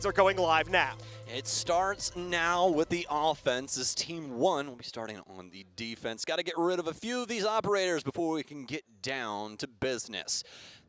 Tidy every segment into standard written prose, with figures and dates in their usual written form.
squads are going live now. It starts now with the offense as Team 1 will be starting on the defense. Got to get rid of a few of these operators before we can get down to business.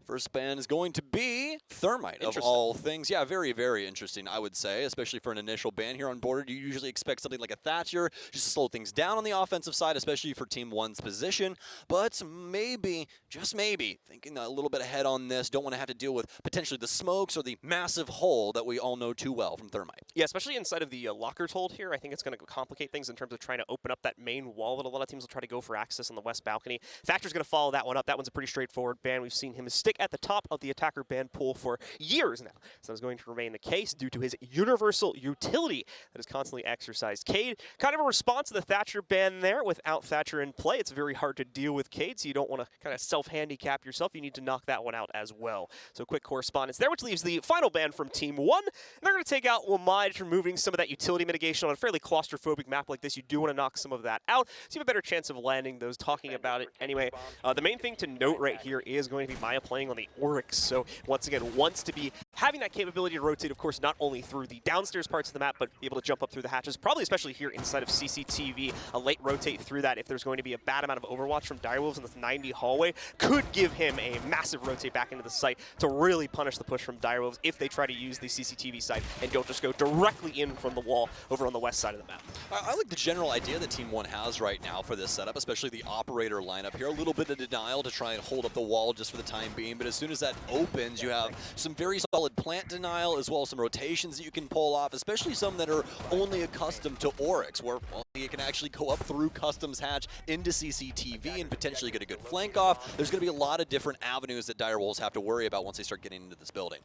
First ban is going to be Thermite, of all things. Yeah, very, very interesting, I would say, especially for an initial ban here on Border. You usually expect something like a Thatcher just to slow things down on the offensive side, especially for Team 1's position. But maybe, just maybe, thinking a little bit ahead on this, don't want to have to deal with potentially the smokes or the massive hole that we all know too well from Thermite. Yeah, especially inside of the lockers hold here. I think it's going to complicate things in terms of trying to open up that main wall that a lot of teams will try to go for access on the west balcony. Thatcher's going to follow that one up. That one's a pretty straightforward ban. We've seen him stick at the top of the attacker ban pool for years now. So it's going to remain the case due to his universal utility that is constantly exercised. Cade, kind of a response to the Thatcher ban there. Without Thatcher in play, it's very hard to deal with Cade, so you don't want to kind of self-handicap yourself. You need to knock that one out as well. So quick correspondence there, which leaves the final ban from Team 1. And they're going to take out oNe, removing some of that utility mitigation on a fairly claustrophobic map like this. You do want to knock some of that out, so you have a better chance of landing those, talking about it anyway. The main thing to note right here is going to be Maya playing on the Oryx. So once again, wants to be having that capability to rotate, of course, not only through the downstairs parts of the map, but be able to jump up through the hatches, probably especially here inside of CCTV, a late rotate through that if there's going to be a bad amount of overwatch from Direwolves in this 90 hallway, could give him a massive rotate back into the site to really punish the push from Direwolves if they try to use the CCTV side and don't just go directly in from the wall over on the west side of the map. I like the general idea that Team 1 has right now for this setup, especially the operator lineup here. A little bit of denial to try and hold up the wall just for the time being, but as soon as that opens, you have some very solid plant denial as well as some rotations that you can pull off, especially some that are only accustomed to Oryx, where well, you can actually go up through Customs Hatch into CCTV and potentially get a good flank off. There's going to be a lot of different avenues that Direwolves have to worry about once they start getting into this building.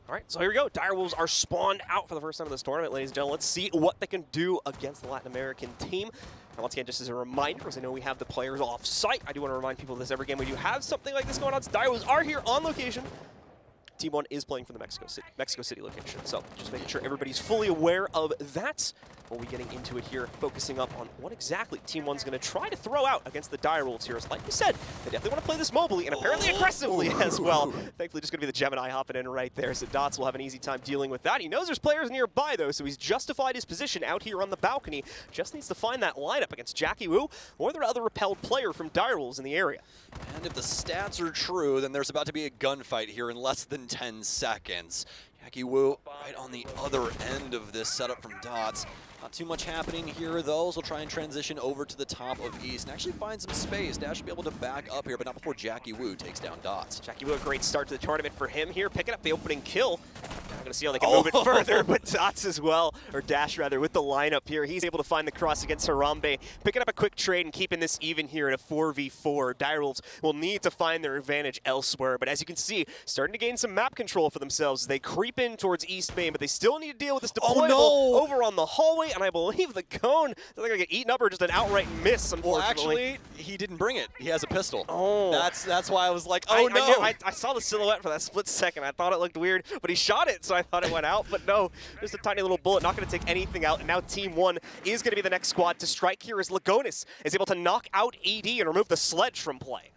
All right, so here we go. Direwolves are spawned out for the first time of this tournament, ladies and gentlemen. Let's see what they can do against the Latin American team. And once again, just as a reminder, because I know we have the players off site, I do want to remind people of this every game. We do have something like this going on. So Direwolves are here on location. Team 1 is playing for the Mexico City location, so just making sure everybody's fully aware of that. We'll be getting into it here, focusing up on what exactly Team 1's going to try to throw out against the Direwolves here. Like we said, they definitely want to play this mobily and apparently aggressively as well. Thankfully, just going to be the Gemini hopping in right there, so Dots will have an easy time dealing with that. He knows there's players nearby, though, so he's justified his position out here on the balcony. Just needs to find that lineup against Jackie Wu or the other repelled player from Direwolves in the area. And if the stats are true, then there's about to be a gunfight here in less than 10 seconds. Jackie Wu right on the other end of this setup from Dots. Not too much happening here, though, so we'll try and transition over to the top of East and actually find some space. Dash should be able to back up here, but not before Jackie Wu takes down Dots. Jackie Wu, a great start to the tournament for him here, picking up the opening kill. I'm going to see how they can move it further, but Dots as well, or Dash rather, with the lineup here. He's able to find the cross against Harambe, picking up a quick trade and keeping this even here in a 4v4. Direwolves will need to find their advantage elsewhere, but as you can see, starting to gain some map control for themselves as they creep in towards East Main, but they still need to deal with this deployable over on the hallway, and I believe the cone, they're going to get eaten up or just an outright miss, unfortunately. Well, actually, he didn't bring it. He has a pistol. Oh. That's why I was like, oh, no. I saw the silhouette for that split second. I thought it looked weird, but he shot it, so I thought it went out. But no, just a tiny little bullet, not going to take anything out. And now Team 1 is going to be the next squad to strike here as Lagonis is able to knock out ED and remove the sledge from play.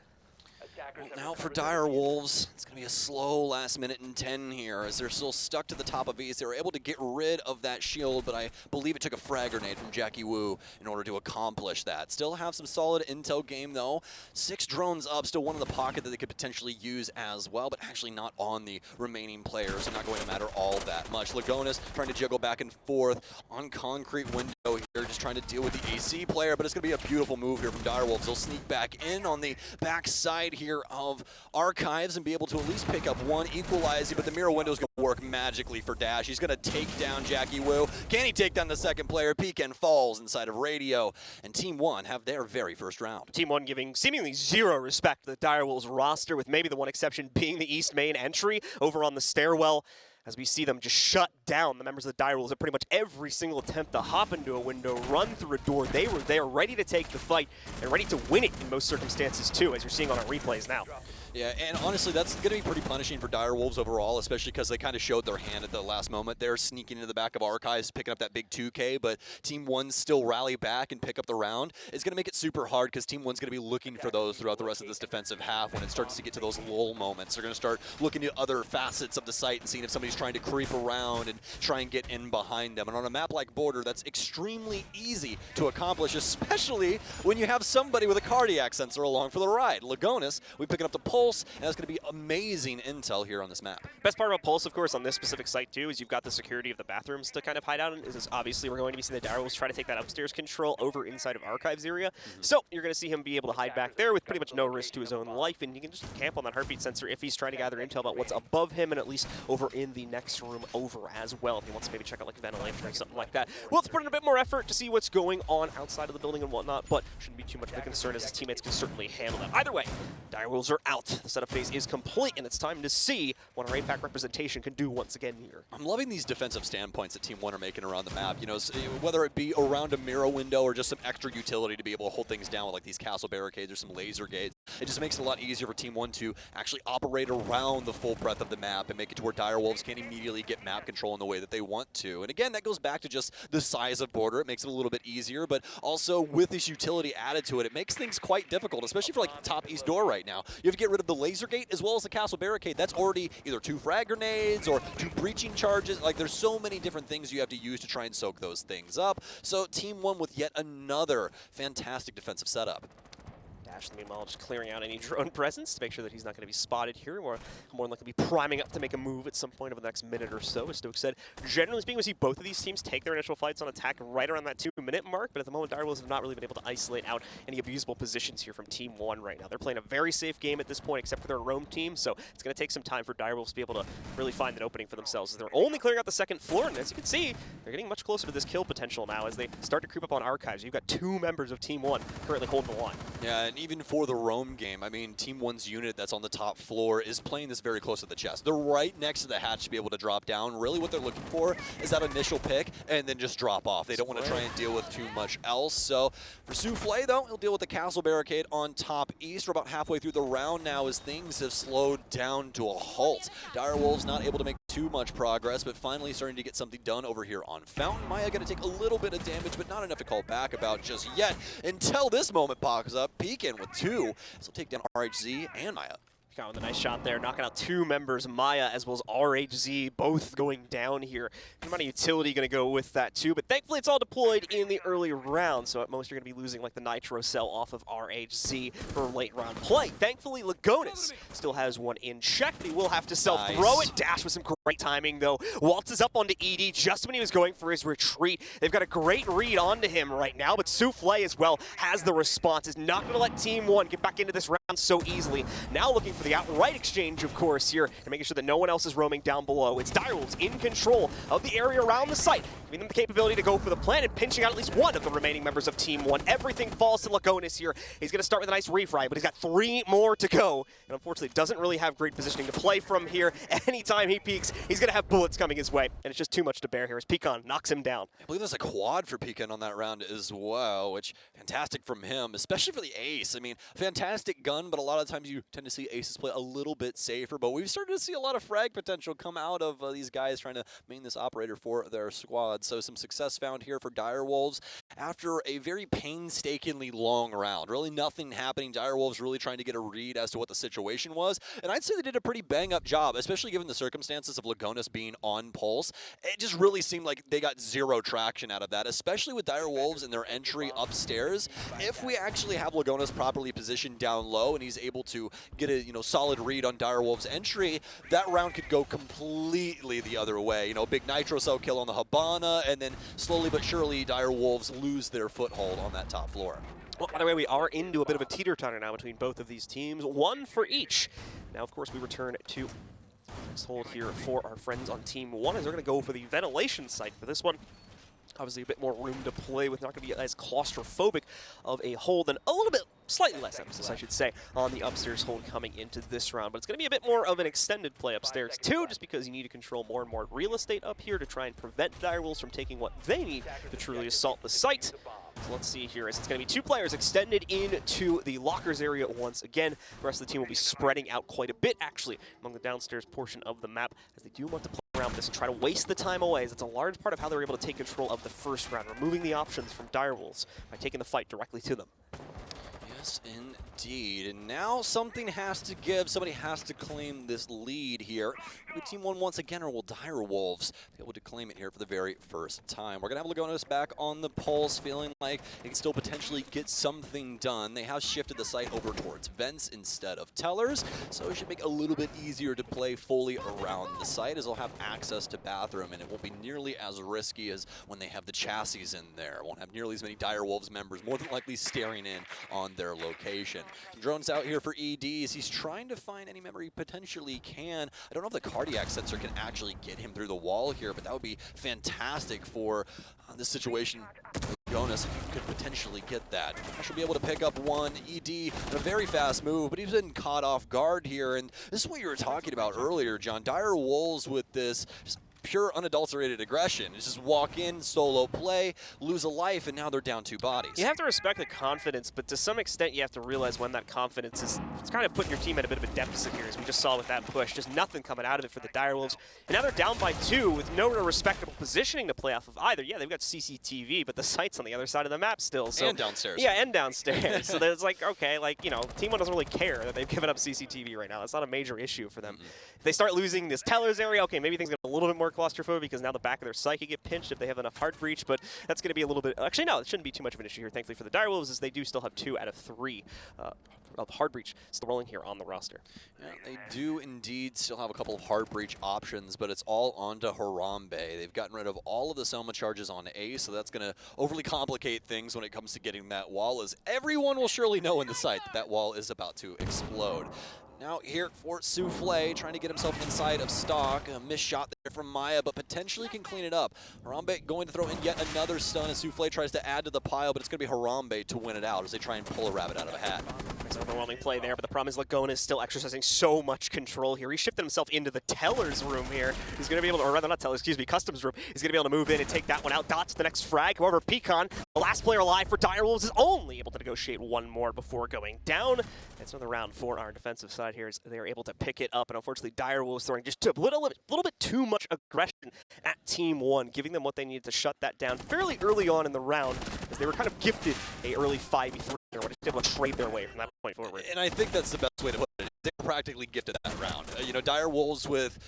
Well, now for Direwolves, it's going to be a slow last minute and 10 here as they're still stuck to the top of East. They were able to get rid of that shield, but I believe it took a frag grenade from Jackie Wu in order to accomplish that. Still have some solid intel game, though. 6 drones up, still one in the pocket that they could potentially use as well, but actually not on the remaining players. So not going to matter all that much. Lagonis trying to juggle back and forth on concrete window here, just trying to deal with the AC player, but it's going to be a beautiful move here from Direwolves. They'll sneak back in on the back side here of Archives and be able to at least pick up one, equalizing, but the mirror window is going to work magically for Dash. He's going to take down Jackie Wu. Can he take down the second player? Peek and falls inside of Radio, and Team 1 have their very first round. Team 1 giving seemingly zero respect to the Direwolves roster, with maybe the one exception being the East Main entry over on the stairwell, as we see them just shut down the members of the Direwolves at pretty much every single attempt to hop into a window, run through a door. They were there ready to take the fight and ready to win it in most circumstances too, as you're seeing on our replays now. Yeah, and honestly, that's going to be pretty punishing for Direwolves overall, especially because they kind of showed their hand at the last moment. They're sneaking into the back of Archives, picking up that big 2K, but Team 1 still rally back and pick up the round. It's going to make it super hard because Team 1's going to be looking for those throughout the rest of this defensive half when it starts to get to those lull moments. They're going to start looking at other facets of the site and seeing if somebody's trying to creep around and try and get in behind them. And on a map like Border, that's extremely easy to accomplish, especially when you have somebody with a cardiac sensor along for the ride. Lagonis, we picking up the Pulse, and that's going to be amazing intel here on this map. Best part about Pulse, of course, on this specific site, too, is you've got the security of the bathrooms to kind of hide out in. Is obviously, we're going to be seeing the Direwolves try to take that upstairs control over inside of Archives area. So you're going to see him be able to hide back there with pretty much no risk to his own life, and you can just camp on that heartbeat sensor if he's trying to gather intel about what's above him and at least over in the next room over as well, if he wants to maybe check out like ventilation or something like that. We'll have to put in a bit more effort to see what's going on outside of the building and whatnot, but shouldn't be too much of a concern as his teammates can certainly handle that. Either way, Direwolves are out. The setup phase is complete, and it's time to see what our APAC representation can do once again here. I'm loving these defensive standpoints that Team 1 are making around the map. You know, whether it be around a mirror window or just some extra utility to be able to hold things down with like these castle barricades or some laser gates. It just makes it a lot easier for Team 1 to actually operate around the full breadth of the map and make it to where Direwolves can't immediately get map control in the way that they want to. And again, that goes back to just the size of Border. It makes it a little bit easier, but also with this utility added to it, it makes things quite difficult, especially for like the top east door right now. You have to get rid of the laser gate as well as the castle barricade. That's already either 2 frag grenades or 2 breaching charges. Like there's so many different things you have to use to try and soak those things up. So Team 1 with yet another fantastic defensive setup. Dash, meanwhile, just clearing out any drone presence to make sure that he's not going to be spotted here. More than likely be priming up to make a move at some point over the next minute or so. As Stoke said, generally speaking, we see both of these teams take their initial fights on attack right around that 2-minute mark, but at the moment, Direwolves have not really been able to isolate out any abusable positions here from Team 1 right now. They're playing a very safe game at this point, except for their roam team, so it's going to take some time for Direwolves to be able to really find an opening for themselves. They're only clearing out the second floor, and as you can see, they're getting much closer to this kill potential now as they start to creep up on Archives. You've got 2 members of Team 1 currently holding the line. Yeah, and even for the roam game, I mean, Team 1's unit that's on the top floor is playing this very close to the chest. They're right next to the hatch to be able to drop down. Really what they're looking for is that initial pick and then just drop off. They don't want to try and deal with too much else. So for Souffle, though, he'll deal with the castle barricade on top east. We're about halfway through the round now as things have slowed down to a halt. Direwolves not able to make too much progress, but finally starting to get something done over here on Fountain. Maya going to take a little bit of damage, but not enough to call back about just yet until this moment pops up. Peekin with 2. This will take down RHZ and Maya. Got with a nice shot there, knocking out 2 members, Maya as well as RHZ, both going down here. The amount of utility going to go with that too, but thankfully it's all deployed in the early round, so at most you're going to be losing like the Nitro cell off of RHZ for late round play. Thankfully, Lagonis still has one in check, but he will have to self-throw it. Dash with some great timing though. Waltzes up onto ED just when he was going for his retreat. They've got a great read onto him right now, but Souffle as well has the response. Is not going to let Team 1 get back into this round so easily. Now looking for the outright exchange, of course, here, and making sure that no one else is roaming down below. It's Direwolves in control of the area around the site, giving them the capability to go for the plan and pinching out at least one of the remaining members of Team 1. Everything falls to Lagonis here. He's going to start with a nice refry, but he's got 3 more to go, and unfortunately doesn't really have great positioning to play from here. Anytime he peeks, he's going to have bullets coming his way, and it's just too much to bear here as Pecan knocks him down. I believe there's a quad for Pecan on that round as well, which fantastic from him, especially for the ace. I mean, fantastic gun, but a lot of times you tend to see aces play a little bit safer, but we've started to see a lot of frag potential come out of these guys trying to main this operator for their squad. So some success found here for Direwolves after a very painstakingly long round. Really nothing happening. Direwolves really trying to get a read as to what the situation was, and I'd say they did a pretty bang-up job, especially given the circumstances of Lagonis being on Pulse. It just really seemed like they got 0 traction out of that, especially with Direwolves and their entry upstairs. If we actually have Lagonis properly positioned down low and he's able to get a solid read on Direwolves' entry, that round could go completely the other way. Big Nitro cell kill on the Habana, and then slowly but surely Direwolves lose their foothold on that top floor. Well, by the way, we are into a bit of a teeter-totter now between both of these teams, 1 for each. Now, of course, we return to next hold here for our friends on Team 1 as they're going to go for the ventilation site for this one. Obviously a bit more room to play with, not going to be as claustrophobic of a hold, and a little bit slightly less emphasis, I should say, on the upstairs hold coming into this round. But it's going to be a bit more of an extended play upstairs too, just because you need to control more and more real estate up here to try and prevent Direwolves from taking what they need to truly assault the site. So let's see here, as it's going to be 2 players extended into the lockers area once again. The rest of the team will be spreading out quite a bit, actually, among the downstairs portion of the map, as they do want to play around with this and try to waste the time away, as it's a large part of how they're able to take control of the first round, removing the options from Direwolves by taking the fight directly to them. Yes, indeed. And now something has to give. Somebody has to claim this lead here. Maybe Team 1 once again, or will Direwolves be able to claim it here for the very first time? We're going to have Lagonis back on the pulse, feeling like they can still potentially get something done. They have shifted the site over towards vents instead of tellers, so it should make it a little bit easier to play fully around the site, as they'll have access to bathroom, and it won't be nearly as risky as when they have the chassis in there. Won't have nearly as many Direwolves members, more than likely staring in on their location. Drones out here for EDs. He's trying to find any member he potentially can. I don't know if the cardiac sensor can actually get him through the wall here, but that would be fantastic for this situation. Jonas could potentially get that. I should be able to pick up one. ED in a very fast move, but he's been caught off guard here. And this is what you were talking about earlier, John. Direwolves with this just pure unadulterated aggression. It's just walk in, solo play, lose a life, and now they're down 2 bodies. You have to respect the confidence, but to some extent you have to realize when that confidence is, it's kind of putting your team at a bit of a deficit here, as we just saw with that push. Just nothing coming out of it for the Direwolves. And now they're down by 2 with no real respectable positioning to play off of either. Yeah, they've got CCTV, but the site's on the other side of the map still. So, and downstairs. Yeah, and downstairs. So it's like, okay, like, you know, Team 1 doesn't really care that they've given up CCTV right now. That's not a major issue for them. If they start losing this tellers area, okay, maybe things get a little bit more claustrophobic, because now the back of their site could get pinched if they have enough hard breach, but that's going to be a little bit, actually no, it shouldn't be too much of an issue here, thankfully for the Direwolves, as they do still have 2 out of 3 of hard breach still rolling here on the roster. Yeah, they do indeed still have a couple of hard breach options, but it's all onto Harambe. They've gotten rid of all of the Selma charges on A, so that's going to overly complicate things when it comes to getting that wall, as everyone will surely know in the site that that wall is about to explode. Now here for Souffle, trying to get himself inside of stock. A missed shot there from Maya, but potentially can clean it up. Harambe going to throw in yet another stun as Souffle tries to add to the pile, but it's going to be Harambe to win it out as they try and pull a rabbit out of a hat. It's an overwhelming play there, but the problem is Lagonis is still exercising so much control here. He shifted himself into the Teller's room here. He's going to be able to, or rather not Teller's, excuse me, Customs room. He's going to be able to move in and take that one out. Dots the next frag. However, Pecan, the last player alive for Direwolves, is only able to negotiate one more before going down. It's another round for our defensive side here as they are able to pick it up, and unfortunately Direwolves throwing just a little bit too much aggression at Team 1, giving them what they needed to shut that down fairly early on in the round, as they were kind of gifted a early 5v3 or just able to trade their way from that point forward. And I think that's the best way to put it. They were practically gifted that round. You know, Direwolves with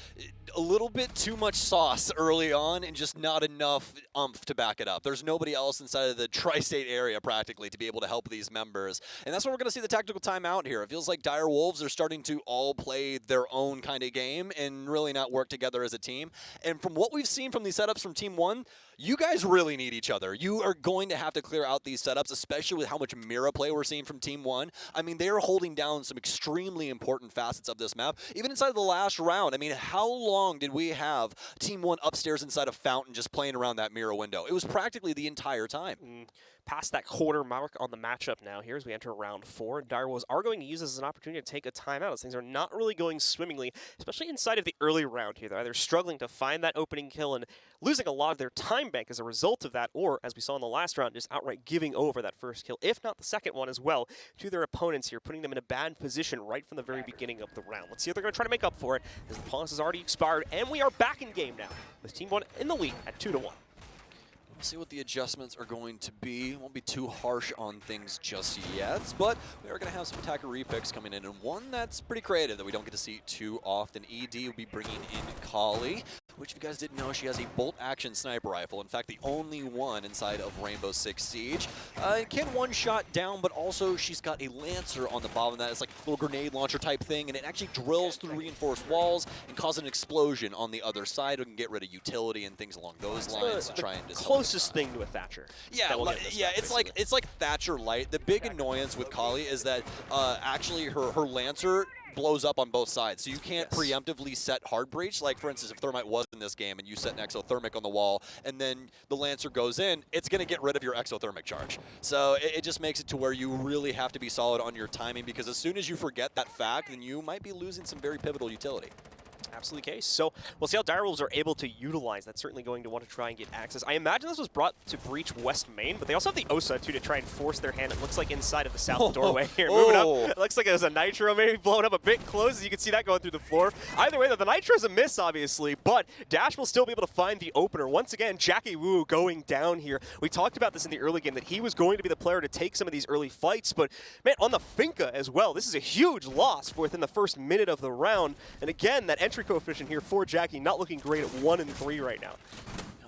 a little bit too much sauce early on and just not enough oomph to back it up. There's nobody else inside of the tri-state area practically to be able to help these members. And that's where we're going to see the tactical timeout here. It feels like Direwolves are starting to all play their own kind of game and really not work together as a team. And from what we've seen from these setups from Team 1, you guys really need each other. You are going to have to clear out these setups, especially with how much mirror play we're seeing from Team 1. I mean, they are holding down some extremely important facets of this map. Even inside the last round, I mean, how long did we have Team 1 upstairs inside a fountain just playing around that mirror window? It was practically the entire time. Past that quarter mark on the matchup now here as we enter round 4. Direwolves are going to use this as an opportunity to take a timeout, as things are not really going swimmingly, especially inside of the early round here. They're either struggling to find that opening kill and losing a lot of their time bank as a result of that, or, as we saw in the last round, just outright giving over that first kill, if not the second one as well, to their opponents here, putting them in a bad position right from the very beginning of the round. Let's see if they're going to try to make up for it, as the pause has already expired, and we are back in game now, with Team 1 in the lead at 2-1. We'll see what the adjustments are going to be. Won't be too harsh on things just yet, but we are going to have some attacker repicks coming in, and one that's pretty creative that we don't get to see too often. ED will be bringing in Kali, which, if you guys didn't know, she has a bolt-action sniper rifle. In fact, the only one inside of Rainbow Six Siege. It can one-shot down, but also she's got a Lancer on the bottom of that. It's like a little grenade launcher type thing, and it actually drills through reinforced walls and causes an explosion on the other side. We can get rid of utility and things along those lines to try and just closest thing to a Thatcher. Yeah, it's like Thatcher light. The big annoyance with Kali is that actually her Lancer blows up on both sides, so you can't preemptively set hard breach. Like, for instance, if Thermite was in this game and you set an exothermic on the wall and then the Lancer goes in, it's going to get rid of your exothermic charge. So it just makes it to where you really have to be solid on your timing, because as soon as you forget that fact, then you might be losing some very pivotal utility. Absolutely case. So we'll see how Direwolves are able to utilize. That's certainly going to want to try and get access. I imagine this was brought to breach West Main, but they also have the OSA too to try and force their hand. It looks like inside of the south doorway here. Moving up. It looks like it was a Nitro maybe blowing up a bit close, as you can see that going through the floor. Either way, the Nitro's a miss, obviously, but Dash will still be able to find the opener. Once again, Jackie Wu going down here. We talked about this in the early game, that he was going to be the player to take some of these early fights, but man, on the Finca as well, this is a huge loss within the first minute of the round. And again, that entry coefficient here for Jackie not looking great at 1 and 3 right now.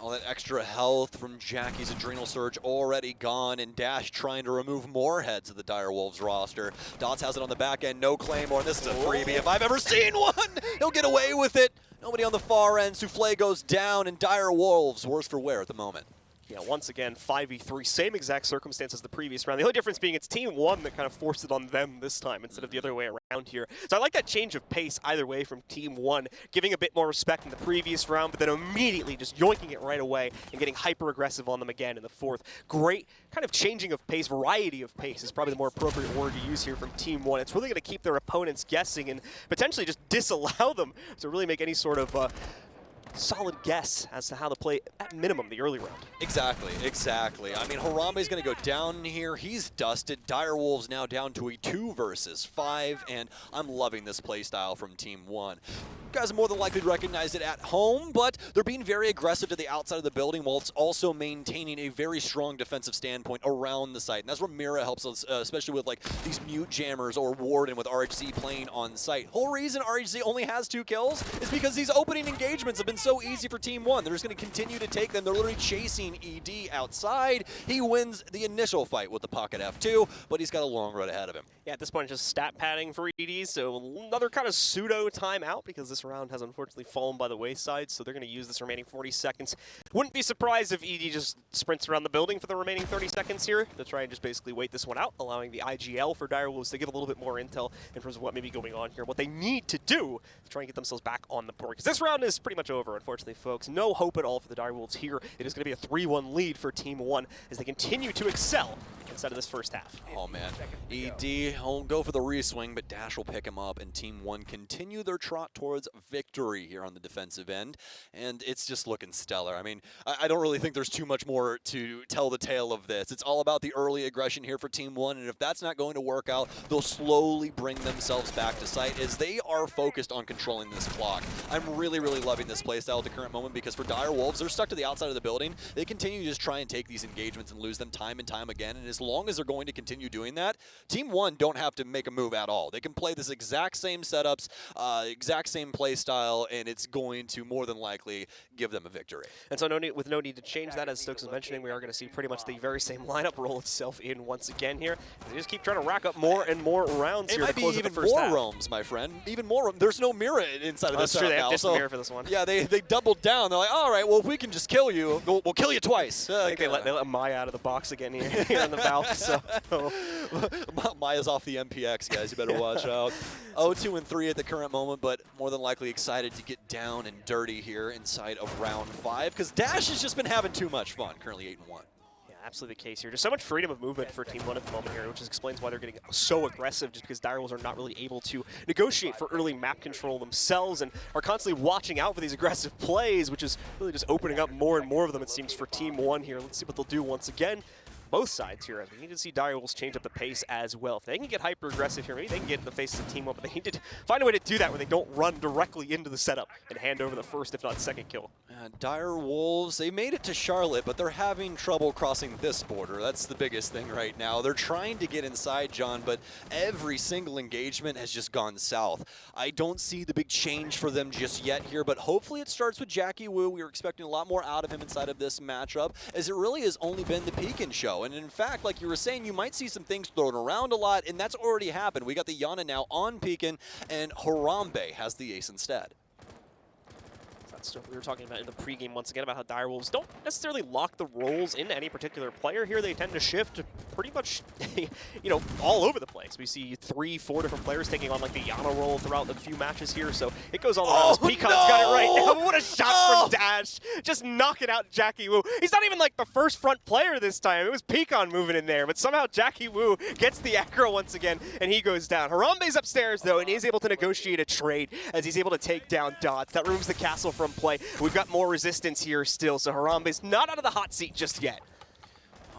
All that extra health from Jackie's Adrenal Surge already gone, and Dash trying to remove more heads of the Direwolves roster. Dots has it on the back end, no Claymore, and this is a freebie if I've ever seen one! He'll get away with it! Nobody on the far end, Souffle goes down, and Direwolves worse for wear at the moment. Yeah, once again, 5v3, same exact circumstance as the previous round. The only difference being it's Team 1 that kind of forced it on them this time instead of the other way around here. So I like that change of pace either way from Team 1, giving a bit more respect in the previous round, but then immediately just yoinking it right away and getting hyper-aggressive on them again in the fourth. Great kind of changing of pace, variety of pace is probably the more appropriate word to use here from Team 1. It's really going to keep their opponents guessing and potentially just disallow them to really make any sort of solid guess as to how to play, at minimum, the early round. Exactly, exactly. I mean, Harambe's going to go down here. He's dusted. Direwolves now down to a 2 versus 5, and I'm loving this playstyle from Team 1. You guys more than likely recognized it at home, but they're being very aggressive to the outside of the building while it's also maintaining a very strong defensive standpoint around the site. And that's where Mira helps us, especially with like these mute jammers or Warden with RHZ playing on site. Whole reason RHZ only has 2 kills is because these opening engagements have been so easy for Team 1. They're just going to continue to take them. They're literally chasing ED outside. He wins the initial fight with the pocket F2, but he's got a long road ahead of him. Yeah, at this point, just stat padding for ED, so another kind of pseudo timeout because this round has unfortunately fallen by the wayside, so they're going to use this remaining 40 seconds. Wouldn't be surprised if ED just sprints around the building for the remaining 30 seconds here to try and just basically wait this one out, allowing the IGL for Direwolves to give a little bit more intel in terms of what may be going on here, what they need to do to try and get themselves back on the board. Because this round is pretty much over, unfortunately, folks. No hope at all for the Direwolves here. It is going to be a 3-1 lead for Team 1 as they continue to excel inside of this first half. Oh man, ED won't go for the re-swing, but Dash will pick him up, and Team 1 continue their trot towards victory here on the defensive end, and it's just looking stellar. I mean, I don't really think there's too much more to tell the tale of this. It's all about the early aggression here for Team 1, and if that's not going to work out, they'll slowly bring themselves back to site as they are focused on controlling this clock. I'm really, really loving this playstyle at the current moment because for Direwolves, they're stuck to the outside of the building. They continue to just try and take these engagements and lose them time and time again, and as long as they're going to continue doing that, Team 1 don't have to make a move at all. They can play this exact same setups, exact same play style, and it's going to more than likely give them a victory. And so with no need to change that, as Stokes was mentioning, we are going to see pretty much the very same lineup roll itself in once again here. They just keep trying to rack up more and more rounds here to close out the first half. It might be even more roams, my friend. Even more. There's no Mira inside of this setup now. That's true. They have mirror for this one. Yeah, they doubled down. They're like, all right, well, if we can just kill you, we'll kill you twice. I think they let Maya out of the box again here on the Valve. So. Maya's off the MPX, guys. You better watch out. 0-2-3 at the current moment, but more than likely excited to get down and dirty here inside of round 5 because Dash has just been having too much fun. Currently 8-1. Absolutely the case here. Just so much freedom of movement for Team 1 at the moment here, which explains why they're getting so aggressive, just because Direwolves are not really able to negotiate for early map control themselves and are constantly watching out for these aggressive plays, which is really just opening up more and more of them, it seems, for Team 1 here. Let's see what they'll do once again. Both sides here, we need to see Direwolves change up the pace as well. If they can get hyper-aggressive here, maybe they can get in the faces of Team 1, but they need to find a way to do that where they don't run directly into the setup and hand over the first, if not second kill. Direwolves, they made it to Charlotte, but they're having trouble crossing this border. That's the biggest thing right now. They're trying to get inside, John, but every single engagement has just gone south. I don't see the big change for them just yet here, but hopefully it starts with Jackie Wu. We were expecting a lot more out of him inside of this matchup, as it really has only been the Pekin show. And in fact, like you were saying, you might see some things thrown around a lot, and that's already happened. We got the Yana now on Pekin, and Harambe has the ace instead. stuff we were talking about in the pregame once again about how Direwolves don't necessarily lock the roles into any particular player here. They tend to shift pretty much, you know, all over the place. We see 3-4 different players taking on like the Yana role throughout the few matches here, so it goes all around. Peacon's got it right now. What a shot from Dash, just knocking out Jackie Wu. He's not even like the first front player this time. It was Peacon moving in there, but somehow Jackie Wu gets the aggro once again, and he goes down. Harambe's upstairs though, and he's able to negotiate a trade as he's able to take down Dots. That removes the castle from play. We've got more resistance here still, so Harambe's not out of the hot seat just yet.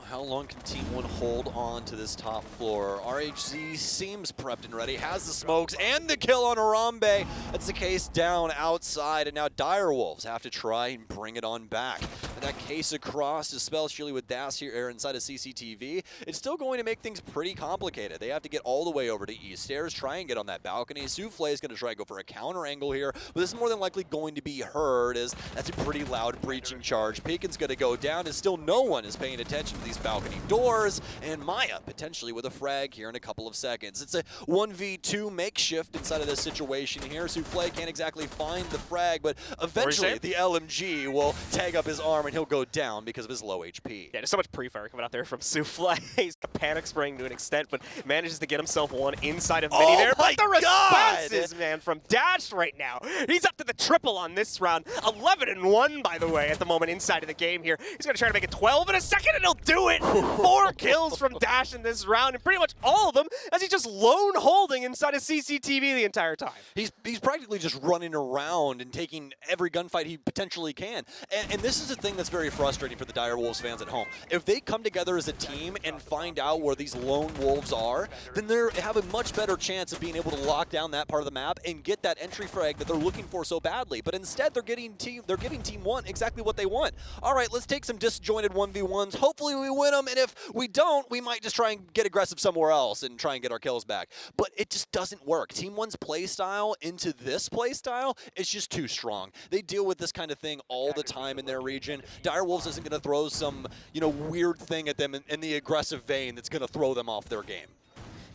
How long can Team 1 hold on to this top floor? RHZ seems prepped and ready, has the smokes and the kill on Harambe. That's the case down outside, and now Direwolves have to try and bring it on back. And that case across dispels surely with Das here inside of CCTV. It's still going to make things pretty complicated. They have to get all the way over to East Stairs, try and get on that balcony. Souffle is going to try and go for a counter angle here, but this is more than likely going to be heard as that's a pretty loud breaching charge. Peacon's going to go down, and still no one is paying attention to these balcony doors, and Maya potentially with a frag here in a couple of seconds. It's a 1v2 makeshift inside of this situation here. Souffle can't exactly find the frag, but eventually the LMG will tag up his arm and he'll go down because of his low HP. Yeah, there's so much pre-fire coming out there from Souffle. He's panic spraying to an extent, but manages to get himself one inside of Mini there. But the responses, man, from Dash right now. He's up to the triple on this round. 11-1, by the way, at the moment inside of the game here. He's going to try to make it 12 in a second, and he'll do it. 4 kills from Dash in this round, and pretty much all of them as he's just lone holding inside of CCTV the entire time. He's practically just running around and taking every gunfight he potentially can. And this is the thing that's very frustrating for the Direwolves fans at home. If they come together as a team and find out where these lone wolves are, then they have a much better chance of being able to lock down that part of the map and get that entry frag that they're looking for so badly. But instead, they're giving Team 1 exactly what they want. All right, let's take some disjointed 1v1s. Hopefully we win them, and if we don't, we might just try and get aggressive somewhere else and try and get our kills back. But it just doesn't work. Team 1's play style into this play style is just too strong. They deal with this kind of thing all the time in their region. Direwolves isn't going to throw some, you know, weird thing at them in the aggressive vein that's going to throw them off their game.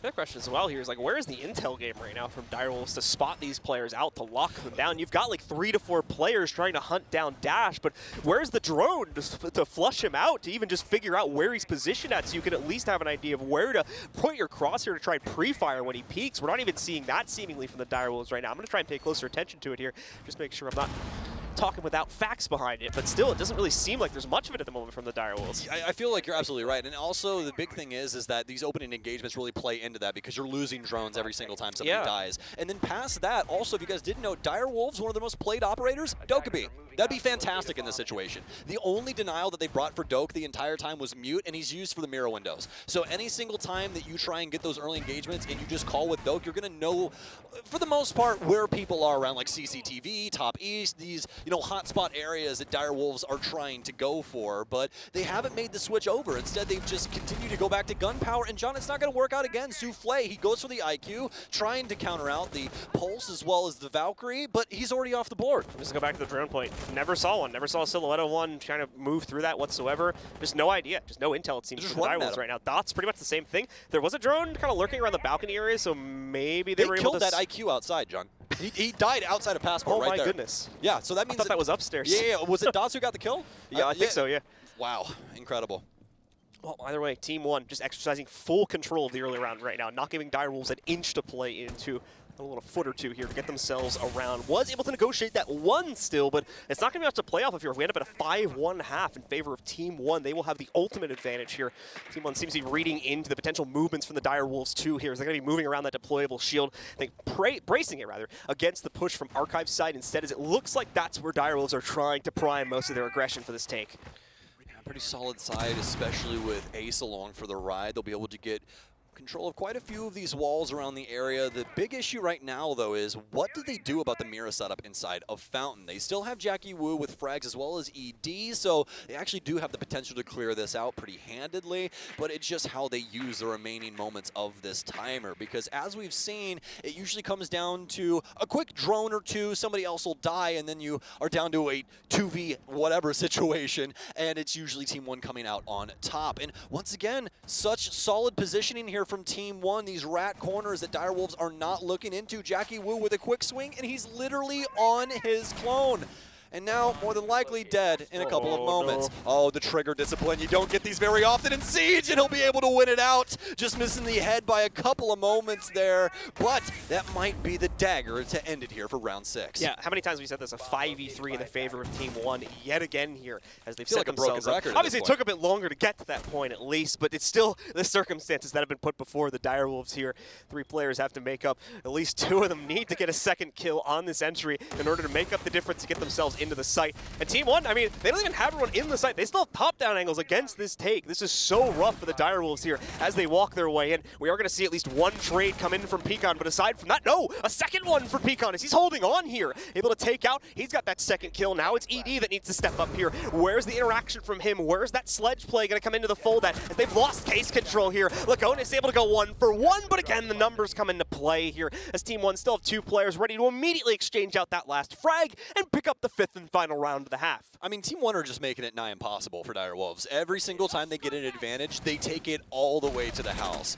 The question as well here is, like, where is the intel game right now from Direwolves to spot these players out, to lock them down? You've got like 3 to 4 players trying to hunt down Dash, but where's the drone to flush him out, to even just figure out where he's positioned at, so you can at least have an idea of where to point your crosshair to try and pre-fire when he peaks? We're not even seeing that seemingly from the Direwolves right now. I'm going to try and pay closer attention to it here, just to make sure I'm not talking without facts behind it, but still, it doesn't really seem like there's much of it at the moment from the Direwolves. I feel like you're absolutely right, and also the big thing is that these opening engagements really play into that because you're losing drones every single time somebody dies. And then past that, also, if you guys didn't know, Direwolves, one of the most played operators, Dokkaebi. That'd be fantastic in this situation. The only denial that they brought for Doke the entire time was mute, and he's used for the mirror windows. So any single time that you try and get those early engagements and you just call with Doke, you're going to know, for the most part, where people are around, like CCTV, Top East, these, you know, hotspot areas that Direwolves are trying to go for, but they haven't made the switch over. Instead, they've just continued to go back to gunpowder, and John, it's not going to work out again. Souffle, he goes for the IQ, trying to counter out the Pulse as well as the Valkyrie, but he's already off the board. Just go back to the drone point. Never saw one. Never saw a silhouette of one trying to move through that whatsoever. Just no idea. Just no intel, it seems, from the Direwolves right now. Dots, pretty much the same thing. There was a drone kind of lurking around the balcony area, so maybe they were able to... killed that IQ outside, John. He died outside of Passport right there. Oh, my goodness. Yeah, so that means... I thought that was upstairs. Yeah, was it Dots who got the kill? Yeah, I think so, yeah. Wow, incredible. Well, either way, Team 1 just exercising full control of the early round right now, not giving Direwolves an inch to play into. A little foot or two here to get themselves around. Was able to negotiate that one still, but it's not going to be enough to play off of here. If we end up at a 5-1 half in favor of Team 1, they will have the ultimate advantage here. Team 1 seems to be reading into the potential movements from the Direwolves too here. They're going to be moving around that deployable shield, I think bracing it rather, against the push from Archive's side instead, as it looks like that's where Direwolves are trying to prime most of their aggression for this take. Yeah, pretty solid side, especially with Ace along for the ride. They'll be able to get control of quite a few of these walls around the area. The big issue right now, though, is what do they do about the mirror setup inside of Fountain? They still have Jackie Wu with frags as well as ED, so they actually do have the potential to clear this out pretty handedly, but it's just how they use the remaining moments of this timer, because as we've seen, it usually comes down to a quick drone or two, somebody else will die, and then you are down to a 2v whatever situation, and it's usually Team 1 coming out on top. And once again, such solid positioning here from Team 1, these rat corners that Direwolves are not looking into. Jackie Wu with a quick swing, and he's literally on his clone. and now more than likely dead in a couple of moments. No. Oh, the trigger discipline. You don't get these very often in Siege, and he'll be able to win it out. Just missing the head by a couple of moments there, but that might be the dagger to end it here for round 6. Yeah, how many times have we said this? A 5v3 in the favor of Team 1 yet again here as they've set like a broken themselves up. record at Obviously, it this took a bit longer to get to that point at least, but it's still the circumstances that have been put before the Direwolves here. 3 players have to make up. At least 2 of them need to get a second kill on this entry in order to make up the difference to get themselves into the site. And Team 1, I mean, they don't even have everyone in the site. They still have top-down angles against this take. This is so rough for the Direwolves here as they walk their way in. We are going to see at least 1 trade come in from Pecan, but aside from that, no, a second one for Pecan as he's holding on here. Able to take out, he's got that second kill. Now it's ED that needs to step up here. Where's the interaction from him? Where's that sledge play going to come into the fold at? As they've lost case control here. oNe is able to go 1 for 1, but again, the numbers come into play here as Team 1 still have 2 players ready to immediately exchange out that last frag and pick up the 5th and final round of the half. I mean, Team 1 are just making it nigh impossible for Direwolves. Every single time they get an advantage, they take it all the way to the house.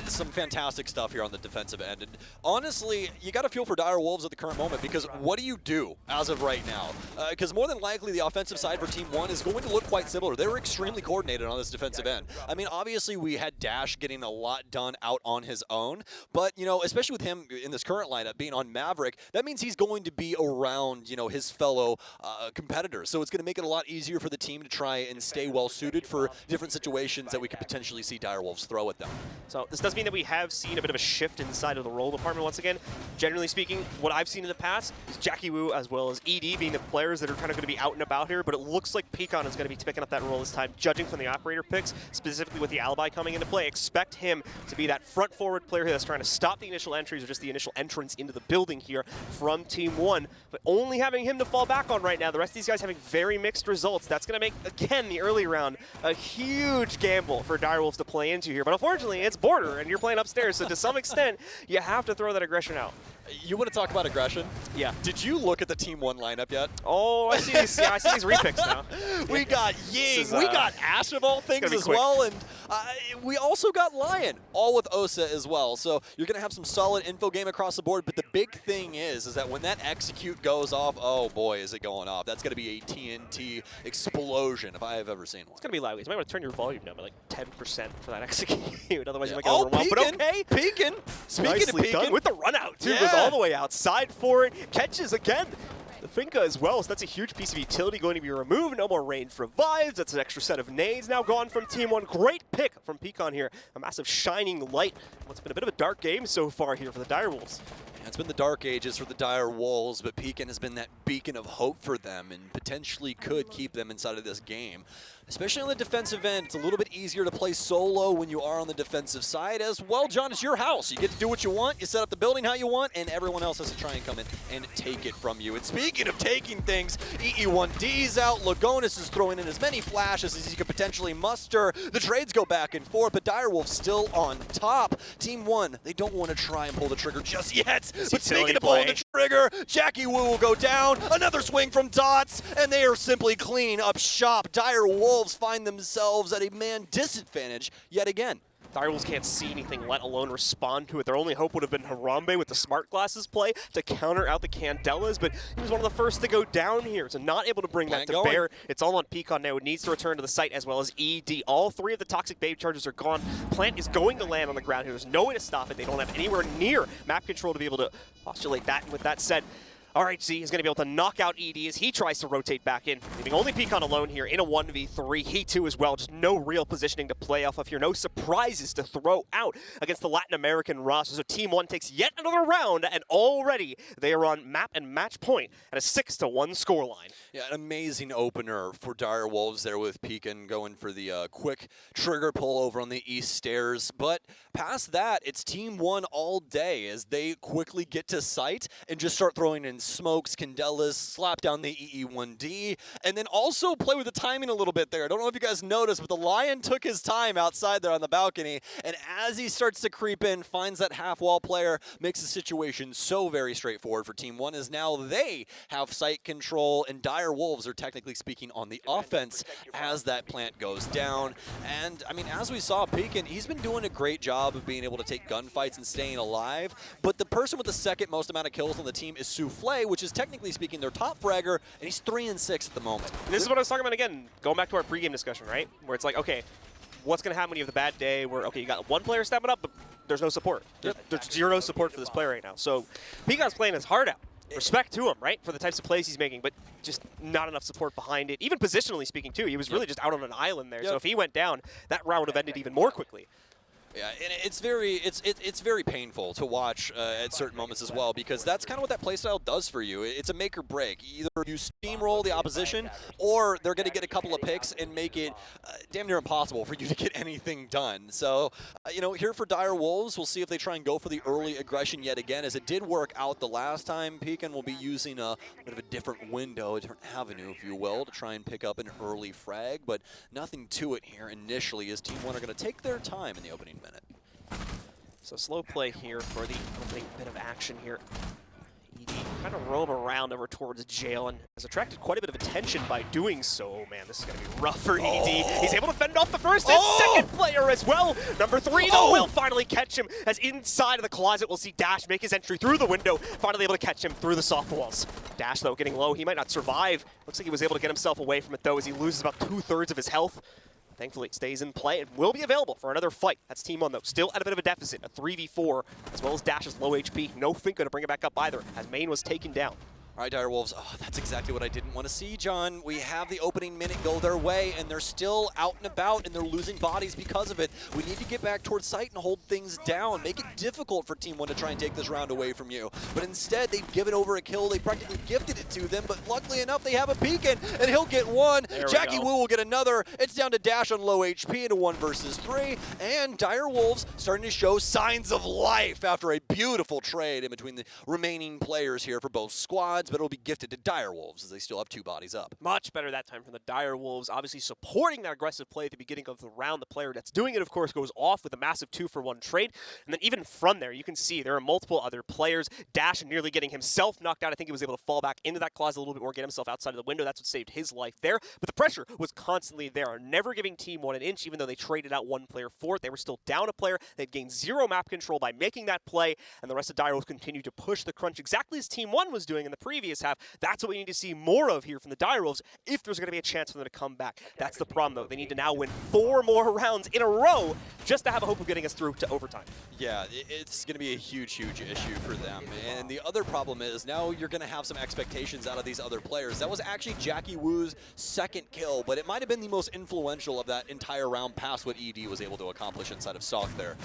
Some fantastic stuff here on the defensive end. And honestly, you got to feel for Direwolves at the current moment, because what do you do as of right now? Because more than likely, the offensive side for Team 1 is going to look quite similar. They were extremely coordinated on this defensive end. I mean, obviously, we had Dash getting a lot done out on his own, but, you know, especially with him in this current lineup being on Maverick, that means he's going to be around, you know, his fellow competitors. So it's going to make it a lot easier for the team to try and stay well-suited for different situations that we could potentially see Direwolves throw at them. So this does mean that we have seen a bit of a shift inside of the role department once again. Generally speaking, what I've seen in the past is Jackie Wu as well as ED being the players that are kind of going to be out and about here, but it looks like Pecan is going to be picking up that role this time, judging from the operator picks, specifically with the alibi coming into play. Expect him to be that front forward player that's trying to stop the initial entries or just the initial entrance into the building here from Team 1, but only having him to fall back on right now. The rest of these guys having very mixed results. That's going to make, again, the early round a huge gamble for Direwolves to play into here, but unfortunately, it's border, and you're playing upstairs, so to some extent, you have to throw that aggression out. You want to talk about aggression? Yeah. Did you look at the Team 1 lineup yet? Oh, I see these. Yeah, I see these repicks now. We got Ying, we got Ash of all things as quick. well, and we also got Lion, all with Osa as well. So you're going to have some solid info game across the board, but the big thing is that when that execute goes off, oh boy, is it going off. That's going to be a TNT explosion if I have ever seen one. It's going to be loud. You might want to turn your volume down by like 10% for that execute. Otherwise, you might get Oh, overwhelmed. But okay. Pecan. Speaking Nicely of done Pecan. with the run out, too. Yeah. Goes all the way outside for it. Catches again. The Finka as well, so that's a huge piece of utility going to be removed. No more range revives. That's an extra set of nades now gone from Team 1. Great pick from Pecan here. A massive shining light. What's been a bit of a dark game so far here for the Direwolves. It's been the dark ages for the Direwolves, but Pecan has been that beacon of hope for them and potentially could keep them inside of this game. Especially on the defensive end, it's a little bit easier to play solo when you are on the defensive side. As well, John, it's your house. You get to do what you want, you set up the building how you want, and everyone else has to try and come in and take it from you. And speaking of taking things, EE1D's out. Lagonis is throwing in as many flashes as he could potentially muster. The trades go back and forth, but Direwolves still on top. Team 1, they don't want to try and pull the trigger just yet. But speaking of pulling the trigger, Jackie Wu will go down. Another swing from Dots, and they are simply cleaning up shop. Direwolves find themselves at a man disadvantage yet again. Direwolves can't see anything, let alone respond to it. Their only hope would have been Harambe with the smart glasses play to counter out the Candelas, but he was one of the first to go down here, so not able to bring that to bear. It's all on Pecan now. It needs to return to the site as well as ED. All 3 of the toxic babe charges are gone. Plant is going to land on the ground here. There's no way to stop it. They don't have anywhere near map control to be able to postulate that. And with that said, RHC is going to be able to knock out ED as he tries to rotate back in, leaving only Pecan alone here in a 1v3. He too as well, just no real positioning to play off of here. No surprises to throw out against the Latin American roster. So Team 1 takes yet another round, and already they are on map and match point at a 6-1 scoreline. Yeah, an amazing opener for Direwolves there with Pecan going for the quick trigger pull over on the east stairs. But past that, it's Team 1 all day as they quickly get to site and just start throwing in smokes, Candelas, slap down the EE1D, and then also play with the timing a little bit there. I don't know if you guys noticed, but the Lion took his time outside there on the balcony, and as he starts to creep in, finds that half-wall player, makes the situation so very straightforward for Team 1, as now they have site control, and Direwolves are technically speaking on the offense as that plant goes down. And, I mean, as we saw, Pecan, he's been doing a great job of being able to take gunfights and staying alive, but the person with the second most amount of kills on the team is Souffle. play, which is technically speaking their top fragger, and he's 3-6 at the moment. And this is what I was talking about again, going back to our pregame discussion, right? Where it's like, okay, what's going to happen when you have the bad day where, okay, you got one player stepping up, but there's no support. There's zero support for this player right now. So Peacon's playing his heart out. Respect to him, right, for the types of plays he's making, but just not enough support behind it. Even positionally speaking, too. He was really just out on an island there. So if he went down, that round would have ended even more quickly. Yeah, and it's very painful to watch at certain moments as well, because that's kind of what that playstyle does for you. It's a make or break. Either you steamroll the opposition, or they're going to get a couple of picks and make it damn near impossible for you to get anything done. So, you know, here for Dire Wolves, we'll see if they try and go for the early aggression yet again, as it did work out the last time. Pecan will be using a bit of a different window, a different avenue, if you will, to try and pick up an early frag, but nothing to it here initially, as Team One are going to take their time in the opening minute. So slow play here for the opening bit of action here. ED kind of roam around over towards jail and has attracted quite a bit of attention by doing so. Oh man, this is going to be rough for ED. He's able to fend off the first and second player as well. Number 3 though will finally catch him, as inside of the closet we'll see Dash make his entry through the window, finally able to catch him through the soft walls. Dash though getting low, he might not survive. Looks like he was able to get himself away from it though, as he loses about 2/3 of his health. Thankfully, it stays in play and will be available for another fight. That's Team One, though. Still at a bit of a deficit, a 3v4, as well as Dash's low HP. No Finko to bring it back up either, as Main was taken down. All right, Dire Wolves, that's exactly what I didn't want to see, John. We have the opening minute go their way, and they're still out and about, and they're losing bodies because of it. We need to get back towards site and hold things down. Make it difficult for Team One to try and take this round away from you. But instead, they've given over a kill. They practically gifted it to them, but luckily enough, they have a Beacon, and he'll get one. Jackie Wu will get another. It's down to Dash on low HP in a 1 versus 3, and Dire Wolves starting to show signs of life after a beautiful trade in between the remaining players here for both squads. But it'll be gifted to Dire Wolves, as they still have 2 bodies up. Much better that time from the Dire Wolves, obviously supporting that aggressive play at the beginning of the round. The player that's doing it, of course, goes off with a massive 2-for-1 trade. And then even from there, you can see there are multiple other players. Dash nearly getting himself knocked out. I think he was able to fall back into that closet a little bit more, get himself outside of the window. That's what saved his life there. But the pressure was constantly there, never giving Team One an inch, even though they traded out 1 player for it. They were still down a player. They'd gained 0 map control by making that play, and the rest of Dire Wolves continued to push the crunch exactly as Team One was doing in the previous half. That's what we need to see more of here from the Dire Wolves if there's going to be a chance for them to come back. That's the problem, though. They need to now win 4 more rounds in a row just to have a hope of getting us through to overtime. Yeah, it's going to be a huge, huge issue for them. And the other problem is now you're going to have some expectations out of these other players. That was actually Jackie Wu's 2nd kill, but it might have been the most influential of that entire round past what ED was able to accomplish inside of Stalk there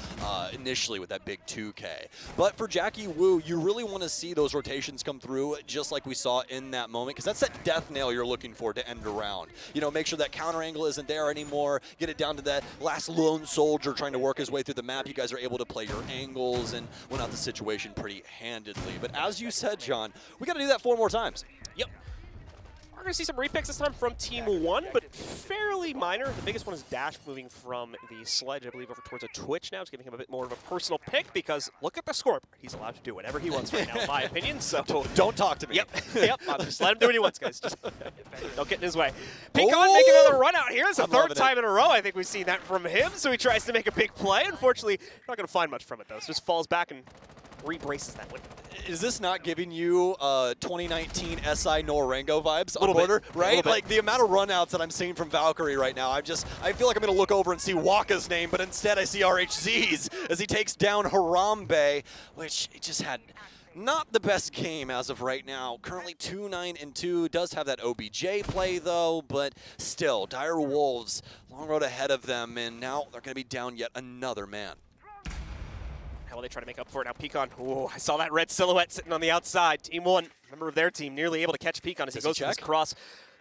initially with that big 2K. But for Jackie Wu, you really want to see those rotations come through just like we saw in that moment, because that's that death nail you're looking for to end a round. You know, make sure that counter angle isn't there anymore, get it down to that last lone soldier trying to work his way through the map. You guys are able to play your angles and win out the situation pretty handedly. But as you said, John, we got to do that 4 more times. Yep. We're going to see some repicks this time from Team One, but fairly minor. The biggest one is Dash moving from the Sledge, I believe, over towards a Twitch now. It's giving him a bit more of a personal pick because look at the scoreboard. He's allowed to do whatever he wants right now, in my opinion. So don't talk to me. Yep. Yep. Just let him do what he wants, guys. Just don't get in his way. Pecan making another run out here. It's the 3rd time in a row I think we've seen that from him. So he tries to make a big play. Unfortunately, not going to find much from it, though. So just falls back and rebraces that win. Is this not giving you 2019 SI Norengo vibes on border, right? Like the amount of runouts that I'm seeing from Valkyrie right now, I feel like I'm going to look over and see Waka's name, but instead I see RHZ's as he takes down Harambe, which just had not the best game as of right now. Currently 2-9-2, does have that OBJ play though, but still, Dire Wolves, long road ahead of them, and now they're going to be down yet another man. How will they try to make up for it now? Pecan, oh, I saw that red silhouette sitting on the outside. Team One, member of their team, nearly able to catch Pecan as he goes for his cross.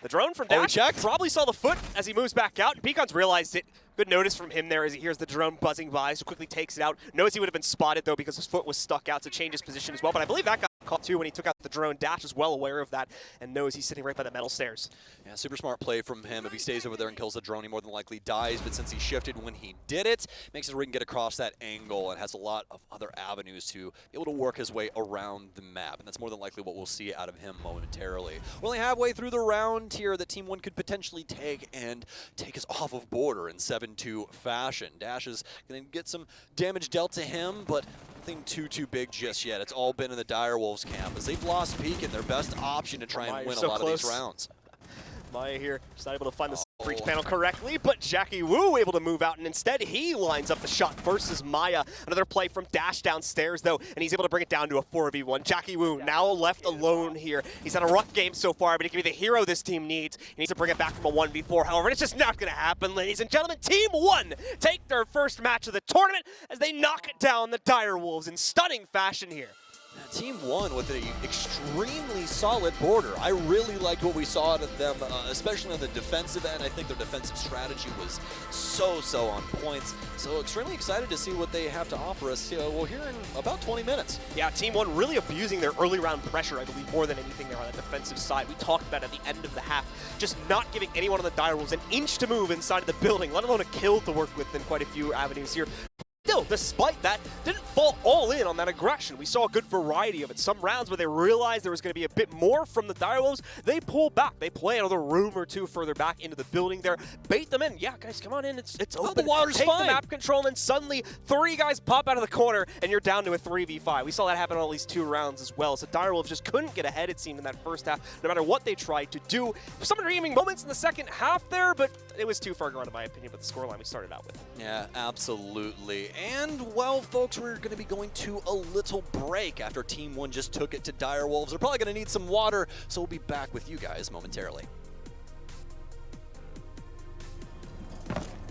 The drone from Dash probably saw the foot as he moves back out. Pecan's realized it. Good notice from him there as he hears the drone buzzing by, so quickly takes it out. Knows he would have been spotted, though, because his foot was stuck out to change his position as well. But I believe that got caught, too, when he took out the drone. Dash is well aware of that and knows he's sitting right by the metal stairs. Yeah, super smart play from him. If he stays over there and kills the drone, he more than likely dies. But since he shifted when he did it, makes it where he can get across that angle and has a lot of other avenues to be able to work his way around the map. And that's more than likely what we'll see out of him momentarily. We're only halfway through the round here that Team One could potentially take us off of border in 7-2 fashion. Dash is going to get some damage dealt to him, but nothing too big just yet. It's all been in the Direwolves camp as they've lost Peek and their best option to try and win a lot of these rounds. Maya here, just not able to find the breach panel correctly, but Jackie Wu able to move out, and instead he lines up the shot versus Maya. Another play from Dash downstairs, though, and he's able to bring it down to a 4v1. Jackie Wu now left alone here. He's had a rough game so far, but he can be the hero this team needs. He needs to bring it back from a 1v4. However, it's just not going to happen, ladies and gentlemen. Team ONE take their first match of the tournament as they knock down the Direwolves in stunning fashion here. Team ONE with an extremely solid border. I really liked what we saw out of them, especially on the defensive end. I think their defensive strategy was so on points. So extremely excited to see what they have to offer us. We'll hear in about 20 minutes. Yeah, Team ONE really abusing their early round pressure, I believe, more than anything there on the defensive side. We talked about at the end of the half, just not giving anyone on the Direwolves an inch to move inside of the building, let alone a kill to work with in quite a few avenues here. Still, despite that, didn't fall all in on that aggression. We saw a good variety of it. Some rounds where they realized there was going to be a bit more from the Direwolves, they pull back. They play another room or two further back into the building there, bait them in. Yeah, guys, come on in. It's open. The water's Take fine. the map control, and suddenly 3 guys pop out of the corner, and you're down to a 3v5. We saw that happen on at least 2 rounds as well. So Direwolves just couldn't get ahead, it seemed, in that first half, no matter what they tried to do. Some redeeming moments in the second half there, but it was too far gone, in my opinion, with the scoreline we started out with. Yeah, absolutely. And, well, folks, we're going to be going to a little break after Team ONE just took it to Direwolves. They're probably going to need some water, so we'll be back with you guys momentarily.